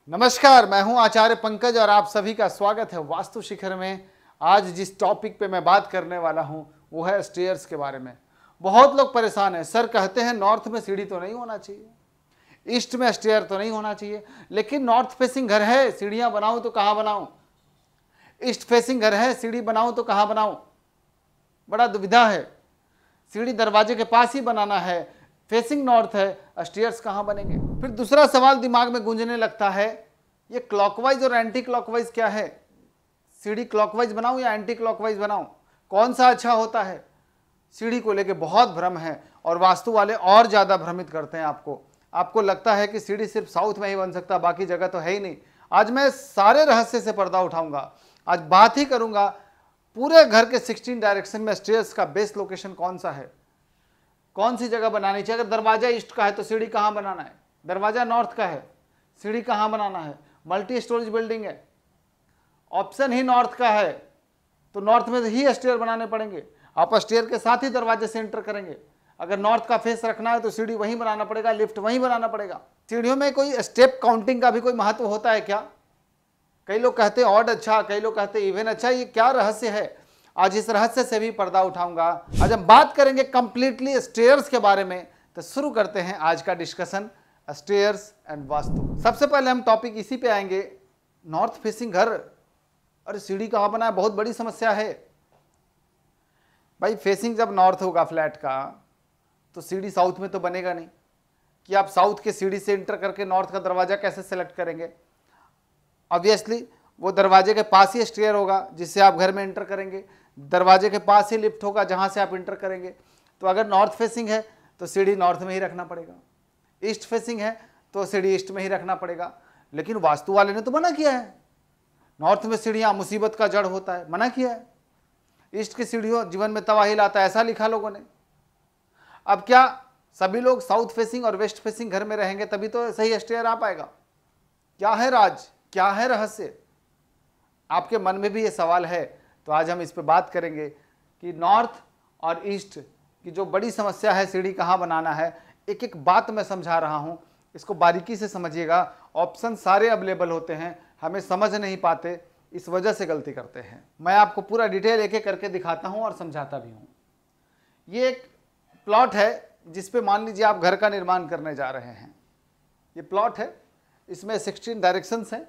नमस्कार, मैं हूं आचार्य पंकज और आप सभी का स्वागत है वास्तु शिखर में। आज जिस टॉपिक पे मैं बात करने वाला हूं वो है स्टेयर्स के बारे में। बहुत लोग परेशान हैं, सर कहते हैं नॉर्थ में सीढ़ी तो नहीं होना चाहिए, ईस्ट में स्टेयर तो नहीं होना चाहिए, लेकिन नॉर्थ फेसिंग घर है, सीढ़ियां बनाऊं तो कहां बनाऊं, ईस्ट फेसिंग घर है, सीढ़ी बनाऊं तो कहां बनाऊं, बड़ा दुविधा है। सीढ़ी दरवाजे के पास ही बनाना है, फेसिंग नॉर्थ है, स्टेयर्स कहां बनेंगे। फिर दूसरा सवाल दिमाग में गूंजने लगता है, ये क्लॉकवाइज और एंटी क्लॉकवाइज क्या है, सीढ़ी क्लॉकवाइज बनाऊं या एंटी क्लॉकवाइज बनाऊं, कौन सा अच्छा होता है। सीढ़ी को लेके बहुत भ्रम है और वास्तु वाले और ज्यादा भ्रमित करते हैं आपको लगता है कि सीढ़ी सिर्फ साउथ में ही बन सकता, बाकी जगह तो है ही नहीं। आज मैं सारे रहस्य से पर्दा उठाऊंगा, आज बात ही करूंगा पूरे घर के 16 डायरेक्शन में स्टेयर्स का बेस्ट लोकेशन कौन सा है, कौन सी जगह बनानी चाहिए। अगर दरवाजा ईस्ट का है तो सीढ़ी कहाँ बनाना है, दरवाजा नॉर्थ का है सीढ़ी कहाँ बनाना है, मल्टी स्टोरेज बिल्डिंग है, ऑप्शन ही नॉर्थ का है तो नॉर्थ में ही स्टेयर बनाने पड़ेंगे। आप स्टेयर के साथ ही दरवाजे से एंटर करेंगे। अगर नॉर्थ का फेस रखना है तो सीढ़ी वहीं बनाना पड़ेगा, लिफ्ट वहीं बनाना पड़ेगा। सीढ़ियों में कोई स्टेप काउंटिंग का भी कोई महत्व होता है क्या? कई लोग कहते हैं ऑड अच्छा, कई लोग कहते हैं इवन अच्छा, ये क्या रहस्य है? आज इस रहस्य से भी पर्दा उठाऊंगा। आज हम बात करेंगे कंप्लीटली स्टेयर्स के बारे में। तो शुरू करते हैं आज का डिस्कशन, स्टेयर्स एंड वास्तु। सबसे पहले हम टॉपिक इसी पे आएंगे, नॉर्थ फेसिंग घर, अरे सीढ़ी कहाँ बनाए, बहुत बड़ी समस्या है भाई। फेसिंग जब नॉर्थ होगा फ्लैट का तो सीढ़ी साउथ में तो बनेगा नहीं कि आप साउथ के सीढ़ी से एंटर करके नॉर्थ का दरवाजा कैसे सेलेक्ट करेंगे। ऑब्वियसली वो दरवाजे के पास ही स्टेयर होगा जिससे आप घर में एंटर करेंगे, दरवाजे के पास ही लिफ्ट होगा जहां से आप एंटर करेंगे। तो अगर नॉर्थ फेसिंग है तो सीढ़ी नॉर्थ में ही रखना पड़ेगा, ईस्ट फेसिंग है तो सीढ़ी ईस्ट में ही रखना पड़ेगा। लेकिन वास्तु वाले ने तो मना किया है, नॉर्थ में सीढ़ियां मुसीबत का जड़ होता है, मना किया है। ईस्ट की सीढ़ियों जीवन में तबाही लाता है, ऐसा लिखा लोगों ने। अब क्या सभी लोग साउथ फेसिंग और वेस्ट फेसिंग घर में रहेंगे तभी तो सही स्टेयर आ पाएगा? क्या है राज, क्या है रहस्य? आपके मन में भी ये सवाल है तो आज हम इस पे बात करेंगे कि नॉर्थ और ईस्ट की जो बड़ी समस्या है, सीढ़ी कहाँ बनाना है, एक एक बात मैं समझा रहा हूँ, इसको बारीकी से समझिएगा। ऑप्शन सारे अवेलेबल होते हैं, हमें समझ नहीं पाते, इस वजह से गलती करते हैं। मैं आपको पूरा डिटेल एक एक करके दिखाता हूँ और समझाता भी हूँ। ये एक प्लॉट है जिसपे मान लीजिए आप घर का निर्माण करने जा रहे हैं। ये प्लॉट है, इसमें 16 डायरेक्शंस हैं,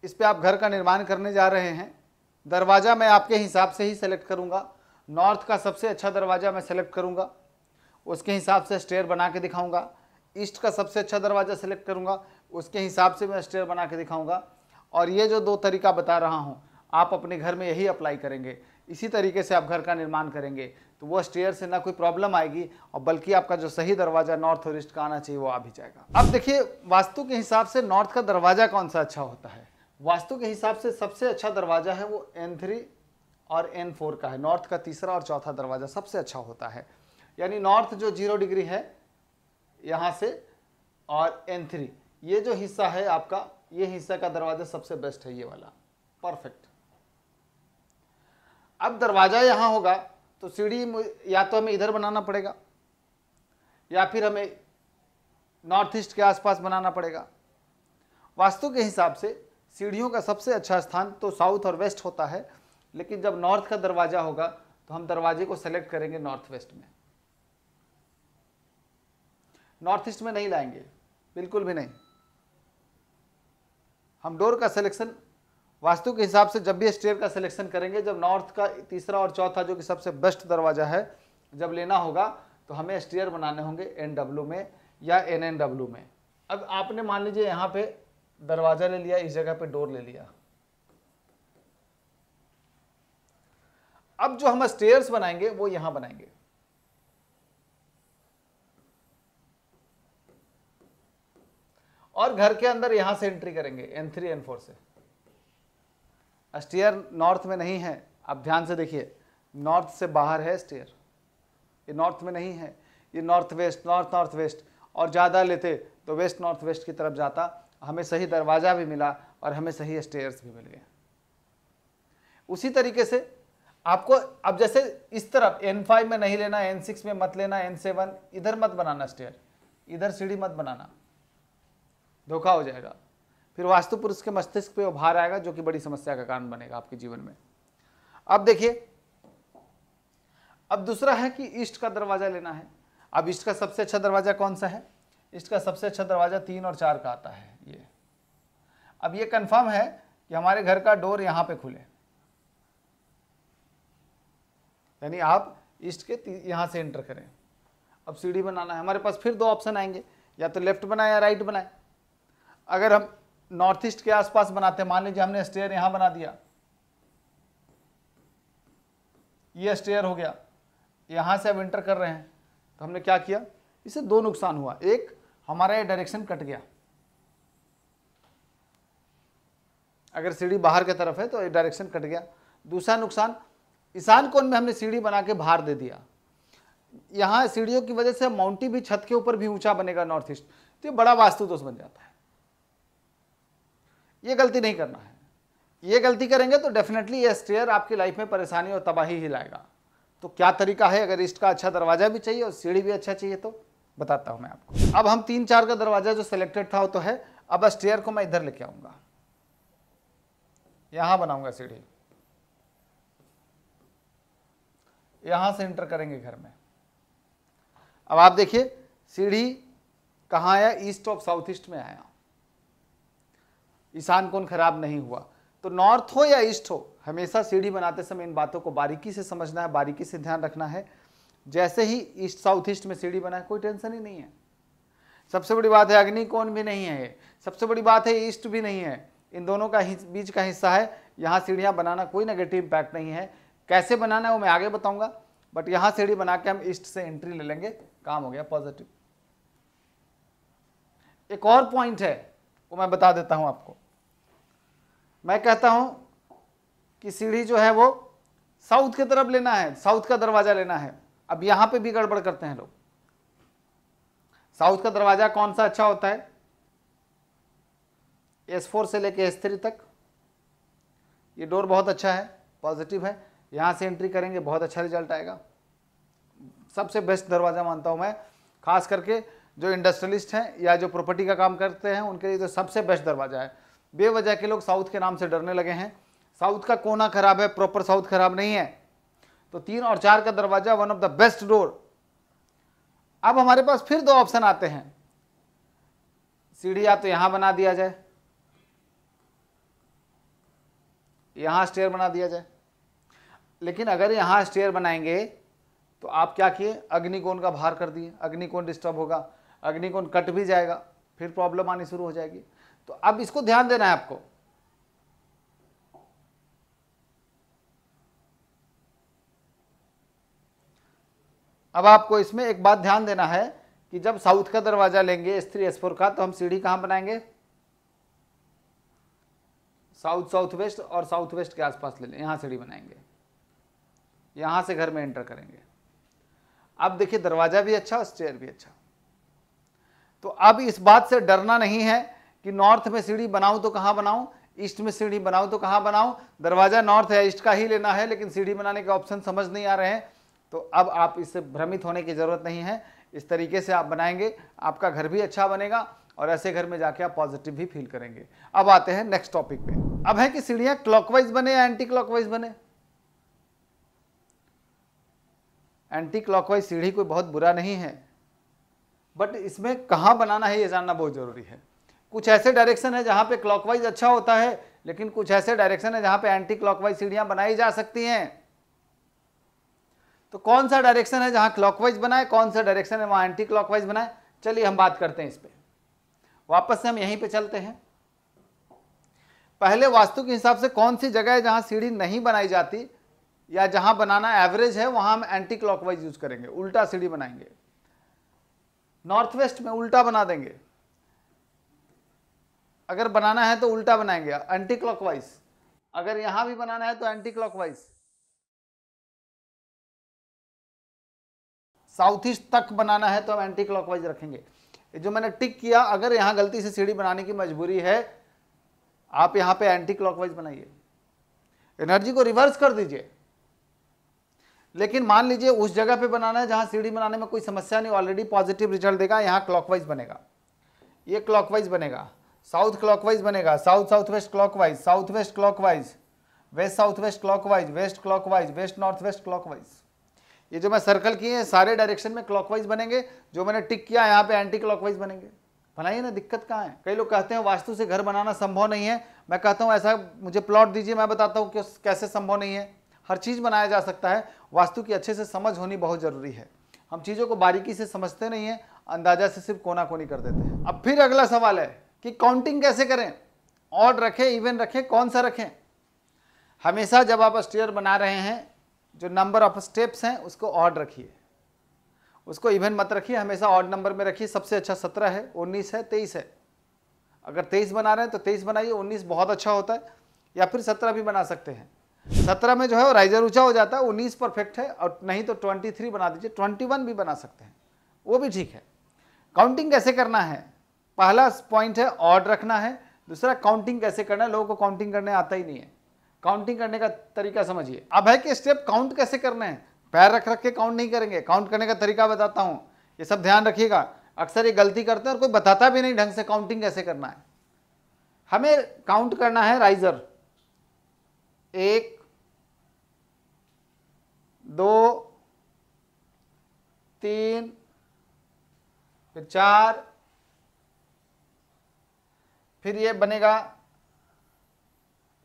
इस पे आप घर का निर्माण करने जा रहे हैं। दरवाज़ा मैं आपके हिसाब से ही सेलेक्ट करूंगा, नॉर्थ का सबसे अच्छा दरवाज़ा मैं सेलेक्ट करूंगा, उसके हिसाब से स्टेयर बना के दिखाऊंगा। ईस्ट का सबसे अच्छा दरवाज़ा सेलेक्ट करूंगा, उसके हिसाब से मैं स्टेयर बना के दिखाऊंगा। और ये जो दो तरीका बता रहा हूँ आप अपने घर में यही अप्लाई करेंगे, इसी तरीके से आप घर का निर्माण करेंगे तो वो स्टेयर से ना कोई प्रॉब्लम आएगी और बल्कि आपका जो सही दरवाज़ा नॉर्थ और ईस्ट का आना चाहिए वो आ भी जाएगा। अब देखिए वास्तु के हिसाब से नॉर्थ का दरवाज़ा कौन सा अच्छा होता है। वास्तु के हिसाब से सबसे अच्छा दरवाजा है वो N3 और N4 का है। नॉर्थ का तीसरा और चौथा दरवाजा सबसे अच्छा होता है, यानी नॉर्थ जो 0 डिग्री है यहाँ से और N3 ये जो हिस्सा है आपका, ये हिस्सा का दरवाजा सबसे बेस्ट है, ये वाला परफेक्ट। अब दरवाजा यहाँ होगा तो सीढ़ी या तो हमें इधर बनाना पड़ेगा या फिर हमें नॉर्थ ईस्ट के आसपास बनाना पड़ेगा। वास्तु के हिसाब से सीढ़ियों का सबसे अच्छा स्थान तो साउथ और वेस्ट होता है, लेकिन जब नॉर्थ का दरवाजा होगा तो हम दरवाजे को सेलेक्ट करेंगे नॉर्थ वेस्ट में, नॉर्थ ईस्ट में नहीं लाएंगे, बिल्कुल भी नहीं। हम डोर का सिलेक्शन वास्तु के हिसाब से जब भी स्टेयर का सिलेक्शन करेंगे, जब नॉर्थ का तीसरा और चौथा जो कि सबसे बेस्ट दरवाजा है जब लेना होगा तो हमें स्टेयर बनाने होंगे NW में या NNW में। अब आपने मान लीजिए यहाँ पे दरवाजा ले लिया, इस जगह पे डोर ले लिया। अब जो हम स्टेयर्स बनाएंगे वो यहां बनाएंगे, और घर के अंदर यहां से एंट्री करेंगे N3 N4 से। स्टेयर नॉर्थ में नहीं है, आप ध्यान से देखिए, नॉर्थ से बाहर है स्टेयर, ये नॉर्थ में नहीं है, ये north west, north north west, और ज़्यादा लेते तो वेस्ट नॉर्थ वेस्ट की तरफ जाता। हमें सही दरवाज़ा भी मिला और हमें सही स्टेयर्स भी मिल गए। उसी तरीके से आपको अब जैसे इस तरफ N5 में नहीं लेना, N6 में मत लेना, N7 इधर मत बनाना स्टेयर, इधर सीढ़ी मत बनाना, धोखा हो जाएगा। फिर वास्तु पुरुष के मस्तिष्क पे उभार आएगा, जो कि बड़ी समस्या का कारण बनेगा आपके जीवन में। अब देखिए, अब दूसरा है कि ईस्ट का दरवाजा लेना है। अब ईस्ट का सबसे अच्छा दरवाजा कौन सा है? ईस्ट का सबसे अच्छा दरवाजा 3 और 4 का आता है ये। अब ये कंफर्म है कि हमारे घर का डोर यहां पे खुले, यानी आप ईस्ट के यहां से एंटर करें। अब सीढ़ी बनाना है, हमारे पास फिर 2 ऑप्शन आएंगे, या तो लेफ्ट बनाए या राइट बनाए। अगर हम नॉर्थ ईस्ट के आसपास बनाते हैं, मान लीजिए हमने स्टेयर यहां बना दिया, ये स्टेयर हो गया, यहां से अब एंटर कर रहे हैं, तो हमने क्या किया, इससे 2 नुकसान हुआ। एक, हमारा ये डायरेक्शन कट गया, अगर सीढ़ी बाहर की तरफ है तो ये डायरेक्शन कट गया। दूसरा नुकसान, ईशान कोण में हमने सीढ़ी बना के बाहर दे दिया, यहां सीढ़ियों की वजह से माउंटी भी छत के ऊपर भी ऊंचा बनेगा नॉर्थ ईस्ट, तो ये बड़ा वास्तु दोष बन जाता है। ये गलती नहीं करना है, ये गलती करेंगे तो डेफिनेटली ये स्टेयर आपकी लाइफ में परेशानी और तबाही ही लाएगा। तो क्या तरीका है, अगर ईस्ट का अच्छा दरवाजा भी चाहिए और सीढ़ी भी अच्छा चाहिए तो बताता हूं मैं आपको। अब हम 3-4 का दरवाजा जो सिलेक्टेड था वो तो है, अब स्टेयर को मैं इधर लेके आऊंगा, यहां बनाऊंगा सीढ़ी, यहां से एंटर करेंगे घर में। अब आप देखिए सीढ़ी कहां आया, ईस्ट ऑफ साउथ ईस्ट में आया, ईशान कोण खराब नहीं हुआ। तो नॉर्थ हो या ईस्ट हो, हमेशा सीढ़ी बनाते समय इन बातों को बारीकी से समझना है, बारीकी से ध्यान रखना है। जैसे ही ईस्ट साउथ ईस्ट में सीढ़ी बनाए, कोई टेंशन ही नहीं है। सबसे बड़ी बात है अग्नि कोण भी नहीं है, सबसे बड़ी बात है ईस्ट भी नहीं है, इन दोनों का बीच का हिस्सा है। यहाँ सीढ़ियाँ बनाना कोई नेगेटिव इम्पैक्ट नहीं है। कैसे बनाना है वो मैं आगे बताऊंगा, बट यहाँ सीढ़ी बना के हम ईस्ट से एंट्री ले लेंगे, काम हो गया पॉजिटिव। एक और पॉइंट है वो मैं बता देता हूं आपको। मैं कहता हूं कि सीढ़ी जो है वो साउथ की तरफ लेना है, साउथ का दरवाजा लेना है। अब यहां पे भी गड़बड़ करते हैं लोग। साउथ का दरवाजा कौन सा अच्छा होता है? S4 से लेके S3 तक ये डोर बहुत अच्छा है, पॉजिटिव है। यहां से एंट्री करेंगे, बहुत अच्छा रिजल्ट आएगा। सबसे बेस्ट दरवाजा मानता हूं मैं, खास करके जो इंडस्ट्रियलिस्ट हैं या जो प्रॉपर्टी का काम करते हैं उनके लिए तो सबसे बेस्ट दरवाजा है। बेवजह के लोग साउथ के नाम से डरने लगे हैं। साउथ का कोना खराब है, प्रॉपर साउथ खराब नहीं है। तो 3 और 4 का दरवाजा one of the best door. अब हमारे पास फिर 2 ऑप्शन आते हैं। सीढ़ी या तो यहां बना दिया जाए, यहां स्टेयर बना दिया जाए। लेकिन अगर यहां स्टेयर बनाएंगे तो आप क्या किए, अग्निकोण का भार कर दिए, अग्निकोण डिस्टर्ब होगा, अग्निकोण कट भी जाएगा, फिर प्रॉब्लम आनी शुरू हो जाएगी। तो अब इसको ध्यान देना है आपको। अब आपको इसमें एक बात ध्यान देना है कि जब साउथ का दरवाजा लेंगे S3 S4 का, तो हम सीढ़ी कहां बनाएंगे, साउथ साउथ वेस्ट और साउथ वेस्ट के आसपास ले लें, यहां सीढ़ी बनाएंगे, यहां से घर में एंटर करेंगे। अब देखिए दरवाजा भी अच्छा, स्टेयर भी अच्छा। तो अब इस बात से डरना नहीं है कि नॉर्थ में सीढ़ी बनाऊं तो कहां बनाऊं, ईस्ट में सीढ़ी बनाऊं तो कहां बनाऊं। दरवाजा नॉर्थ या ईस्ट का ही लेना है, लेकिन सीढ़ी बनाने के ऑप्शन समझ नहीं आ रहे हैं, तो अब आप इससे भ्रमित होने की जरूरत नहीं है। इस तरीके से आप बनाएंगे, आपका घर भी अच्छा बनेगा और ऐसे घर में जाके आप पॉजिटिव भी फील करेंगे। अब आते हैं नेक्स्ट टॉपिक पे। अब है कि सीढ़ियां क्लॉकवाइज बने या एंटी क्लॉकवाइज बने। एंटी क्लॉकवाइज सीढ़ी कोई बहुत बुरा नहीं है, बट इसमें कहां बनाना है ये जानना बहुत जरूरी है। कुछ ऐसे डायरेक्शन है जहां पे क्लॉकवाइज अच्छा होता है, लेकिन कुछ ऐसे डायरेक्शन है जहां पे एंटी क्लॉकवाइज सीढ़ियां बनाई जा सकती हैं। तो कौन सा डायरेक्शन है जहां क्लॉकवाइज बनाए, कौन सा डायरेक्शन है वहां एंटी क्लॉकवाइज बनाए, चलिए हम बात करते हैं इस पे। वापस से हम यहीं पे चलते हैं। पहले वास्तु के हिसाब से कौन सी जगह है जहां सीढ़ी नहीं बनाई जाती या जहां बनाना एवरेज है, वहां हम एंटी क्लॉकवाइज यूज करेंगे, उल्टा सीढ़ी बनाएंगे। नॉर्थ वेस्ट में उल्टा बना देंगे, अगर बनाना है तो उल्टा बनाएंगे एंटी क्लॉकवाइज। अगर यहां भी बनाना है तो एंटी क्लॉकवाइज। साउथ ईस्ट तक बनाना है तो हम एंटी क्लॉकवाइज रखेंगे। जो मैंने टिक किया, अगर यहां गलती से सीढ़ी बनाने की मजबूरी है, आप यहां पे एंटी क्लॉकवाइज बनाइए, एनर्जी को रिवर्स कर दीजिए। लेकिन मान लीजिए उस जगह पे बनाना है जहां सीढ़ी बनाने में कोई समस्या नहीं, ऑलरेडी पॉजिटिव रिजल्ट देगा, यहां क्लॉकवाइज बनेगा। ये क्लॉकवाइज बनेगा, साउथ क्लॉकवाइज बनेगा, south south west clockwise, south west clockwise, west south west clockwise, west clockwise, west north west clockwise. ये जो मैं सर्कल किए हैं सारे डायरेक्शन में क्लॉकवाइज बनेंगे, जो मैंने टिक किया यहाँ पे एंटी क्लॉकवाइज बनेंगे। बनाइए ना, दिक्कत कहाँ है। कई लोग कहते हैं वास्तु से घर बनाना संभव नहीं है, मैं कहता हूँ ऐसा मुझे प्लॉट दीजिए, मैं बताता हूँ कि कैसे संभव नहीं है। हर चीज़ बनाया जा सकता है, वास्तु की अच्छे से समझ होनी बहुत ज़रूरी है। हम चीज़ों को बारीकी से समझते नहीं हैं, अंदाजा से सिर्फ कोना कोनी कर देते हैं। अब फिर अगला सवाल है कि काउंटिंग कैसे करें, ऑड रखें, इवन रखें, कौन सा रखें। हमेशा जब आप स्टेयर बना रहे हैं, जो नंबर ऑफ स्टेप्स हैं उसको ऑड रखिए, उसको इवन मत रखिए, हमेशा ऑड नंबर में रखिए। सबसे अच्छा 17 है, 19 है, 23 है। अगर 23 बना रहे हैं तो 23 बनाइए, 19 बहुत अच्छा होता है, या फिर 17 भी बना सकते हैं। 17 में जो है वो राइजर ऊंचा हो जाता है, 19 परफेक्ट है, और नहीं तो 23 बना दीजिए, 21 भी बना सकते हैं, वो भी ठीक है। काउंटिंग कैसे करना है, पहला पॉइंट है ऑड रखना है। दूसरा काउंटिंग कैसे करना है, लोगों को काउंटिंग करने आता ही नहीं है। काउंटिंग करने का तरीका समझिए। अब है कि स्टेप काउंट कैसे करने हैं, पैर रख रख के काउंट नहीं करेंगे। काउंट करने का तरीका बताता हूं, ये सब ध्यान रखिएगा। अक्सर ये गलती करते हैं और कोई बताता भी नहीं ढंग से काउंटिंग कैसे करना है। हमें काउंट करना है राइजर, 1 2 3 फिर 4, फिर ये बनेगा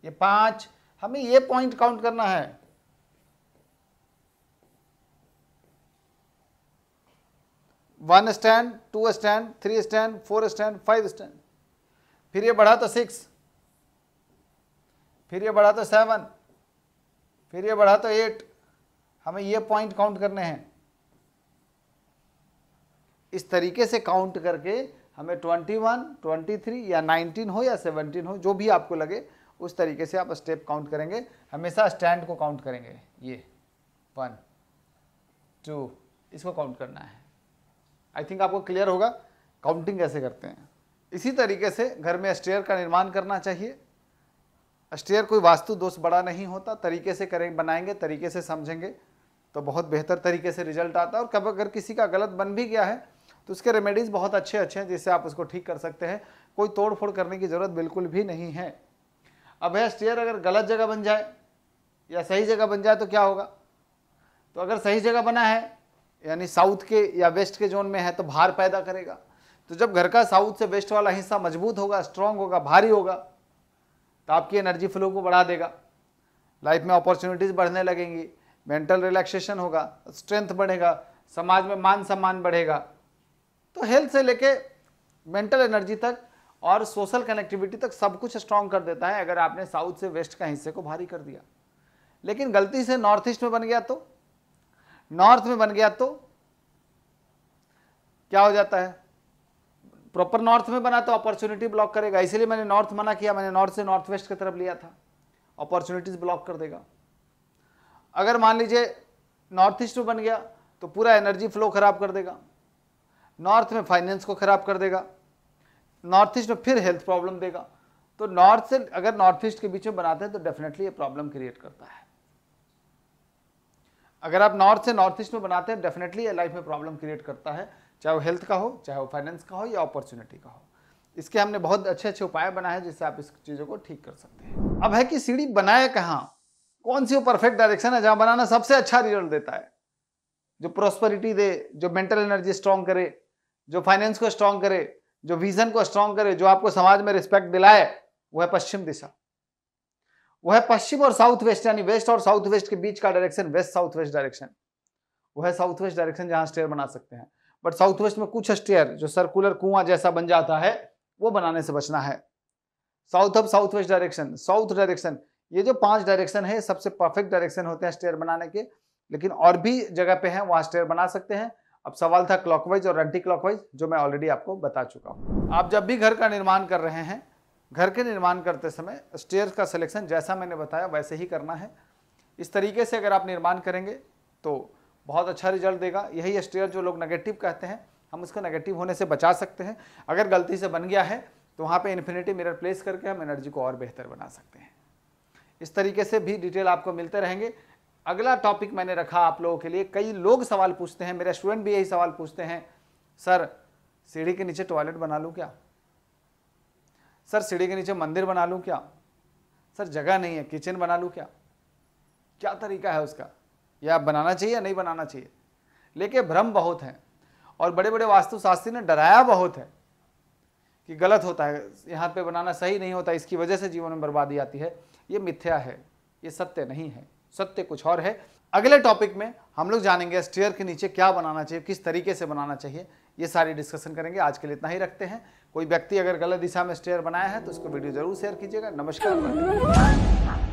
ये 5। हमें ये पॉइंट काउंट करना है। 1 stand, 2 stand, 3 stand, 4 stand, 5 stand, फिर ये बढ़ा तो 6, फिर ये बढ़ा तो 7, फिर ये बढ़ा तो 8। हमें ये पॉइंट काउंट करने हैं। इस तरीके से काउंट करके हमें 21, 23 या 19 हो या 17 हो, जो भी आपको लगे उस तरीके से आप स्टेप काउंट करेंगे। हमेशा स्टैंड को काउंट करेंगे, ये 1 2 इसको काउंट करना है। आई थिंक आपको क्लियर होगा काउंटिंग कैसे करते हैं। इसी तरीके से घर में स्टेयर का निर्माण करना चाहिए। स्टेयर कोई वास्तु दोष बड़ा नहीं होता, तरीके से करें, बनाएंगे, तरीके से समझेंगे तो बहुत बेहतर तरीके से रिजल्ट आता है। और कब अगर किसी का गलत बन भी गया है तो उसके रेमेडीज़ बहुत अच्छे हैं जिससे आप उसको ठीक कर सकते हैं। कोई तोड़ फोड़ करने की ज़रूरत बिल्कुल भी नहीं है। अब है स्टेयर अगर गलत जगह बन जाए या सही जगह बन जाए तो क्या होगा। तो अगर सही जगह बना है यानी साउथ के या वेस्ट के जोन में है तो भार पैदा करेगा। तो जब घर का साउथ से वेस्ट वाला हिस्सा मजबूत होगा, स्ट्रांग होगा, भारी होगा, तो आपकी एनर्जी फ्लो को बढ़ा देगा। लाइफ में अपॉर्चुनिटीज़ बढ़ने लगेंगी, मेंटल रिलैक्सेशन होगा, स्ट्रेंथ बढ़ेगा, समाज में मान सम्मान बढ़ेगा। तो हेल्थ से लेके मेंटल एनर्जी तक और सोशल कनेक्टिविटी तक सब कुछ स्ट्रांग कर देता है अगर आपने साउथ से वेस्ट का हिस्से को भारी कर दिया। लेकिन गलती से नॉर्थ ईस्ट में बन गया तो, नॉर्थ में बन गया तो क्या हो जाता है, प्रॉपर नॉर्थ में बना तो अपॉर्चुनिटी ब्लॉक करेगा। इसीलिए मैंने नॉर्थ मना किया, मैंने नॉर्थ से नॉर्थ वेस्ट की तरफ लिया था, अपॉर्चुनिटीज ब्लॉक कर देगा। अगर मान लीजिए नॉर्थ ईस्ट में बन गया तो पूरा एनर्जी फ्लो खराब कर देगा, नॉर्थ में फाइनेंस को खराब कर देगा, नॉर्थ ईस्ट में फिर हेल्थ प्रॉब्लम देगा। तो नॉर्थ से अगर नॉर्थ ईस्ट के बीच में बनाते हैं तो डेफिनेटली ये प्रॉब्लम क्रिएट करता है। अगर आप नॉर्थ से नॉर्थ ईस्ट में बनाते हैं डेफिनेटली ये लाइफ में प्रॉब्लम क्रिएट करता है, चाहे वो हेल्थ का हो, चाहे वो फाइनेंस का हो या अपॉर्चुनिटी का हो। इसके हमने बहुत अच्छे अच्छे उपाय बनाए हैं जिससे आप इस चीज़ों को ठीक कर सकते हैं। अब है कि सीढ़ी बनाए कहाँ, कौन सी वो परफेक्ट डायरेक्शन है जहाँ बनाना सबसे अच्छा रिजल्ट देता है, जो प्रॉस्पेरिटी दे, जो मेंटल एनर्जी स्ट्रॉन्ग करे, जो फाइनेंस को स्ट्रॉन्ग करे, जो विजन को स्ट्रॉन्ग करे, जो आपको समाज में रिस्पेक्ट दिलाए, वो है पश्चिम दिशा। वो है पश्चिम और साउथ वेस्ट, यानी वेस्ट और साउथ वेस्ट के बीच का direction, waste south west direction. वो है साउथ वेस्ट डायरेक्शन जहां स्टेयर बना सकते हैं। बट साउथ वेस्ट में कुछ स्टेयर जो सर्कुलर कुआं जैसा बन जाता है वो बनाने से बचना है। South of south west direction, south direction, ये जो 5 डायरेक्शन है सबसे परफेक्ट डायरेक्शन होते हैं स्टेयर बनाने के। लेकिन और भी जगह पे हैं वहां स्टेयर बना सकते हैं। अब सवाल था क्लॉकवाइज और एंटी क्लॉकवाइज, जो मैं ऑलरेडी आपको बता चुका हूँ। आप जब भी घर का निर्माण कर रहे हैं, घर के निर्माण करते समय स्टेयर का सिलेक्शन जैसा मैंने बताया वैसे ही करना है। इस तरीके से अगर आप निर्माण करेंगे तो बहुत अच्छा रिजल्ट देगा। यही स्टेयर जो लोग नेगेटिव कहते हैं, हम उसको नेगेटिव होने से बचा सकते हैं। अगर गलती से बन गया है तो वहाँ पे इन्फिनिटी मिरर प्लेस करके हम एनर्जी को और बेहतर बना सकते हैं। इस तरीके से भी डिटेल आपको मिलते रहेंगे। अगला टॉपिक मैंने रखा आप लोगों के लिए, कई लोग सवाल पूछते हैं, मेरे स्टूडेंट भी यही सवाल पूछते हैं, सर सीढ़ी के नीचे टॉयलेट बना लूँ क्या? सर सीढ़ी के नीचे मंदिर बना लूँ क्या? सर जगह नहीं है, किचन बना लूँ क्या? क्या तरीका है उसका? या बनाना चाहिए या नहीं बनाना चाहिए? लेकिन भ्रम बहुत है और बड़े बड़े वास्तुशास्त्री ने डराया बहुत है कि गलत होता है, यहाँ पे बनाना सही नहीं होता, इसकी वजह से जीवन में बर्बादी आती है। ये मिथ्या है, ये सत्य नहीं है, सत्य कुछ और है। अगले टॉपिक में हम लोग जानेंगे स्टेयर के नीचे क्या बनाना चाहिए, किस तरीके से बनाना चाहिए, ये सारी डिस्कशन करेंगे। आज के लिए इतना ही रखते हैं। कोई व्यक्ति अगर गलत दिशा में स्टेयर बनाया है तो उसको वीडियो जरूर शेयर कीजिएगा। नमस्कार।